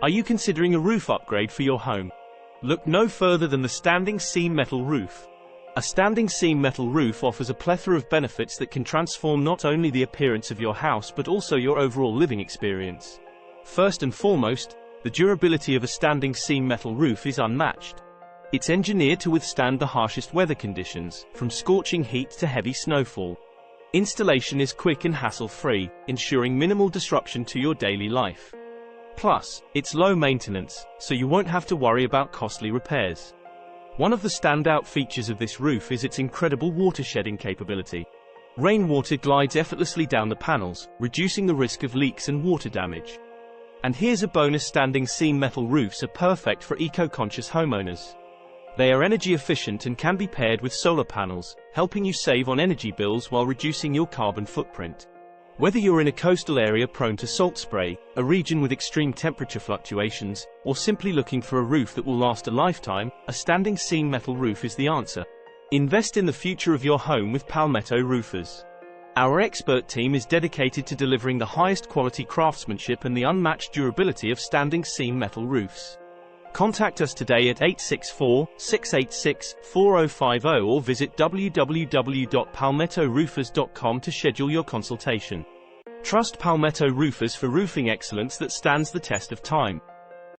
Are you considering a roof upgrade for your home? Look no further than the standing seam metal roof. A standing seam metal roof offers a plethora of benefits that can transform not only the appearance of your house but also your overall living experience. First and foremost, the durability of a standing seam metal roof is unmatched. It's engineered to withstand the harshest weather conditions, from scorching heat to heavy snowfall. Installation is quick and hassle-free, ensuring minimal disruption to your daily life. Plus, it's low maintenance, so you won't have to worry about costly repairs. One of the standout features of this roof is its incredible water shedding capability. Rainwater glides effortlessly down the panels, reducing the risk of leaks and water damage. And here's a bonus: standing seam metal roofs are perfect for eco-conscious homeowners. They are energy efficient and can be paired with solar panels, helping you save on energy bills while reducing your carbon footprint. Whether you're in a coastal area prone to salt spray, a region with extreme temperature fluctuations, or simply looking for a roof that will last a lifetime, a standing seam metal roof is the answer. Invest in the future of your home with Palmetto Roofers. Our expert team is dedicated to delivering the highest quality craftsmanship and the unmatched durability of standing seam metal roofs. Contact us today at 864-686-4050 or visit www.palmettoroofers.com to schedule your consultation. Trust Palmetto Roofers for roofing excellence that stands the test of time.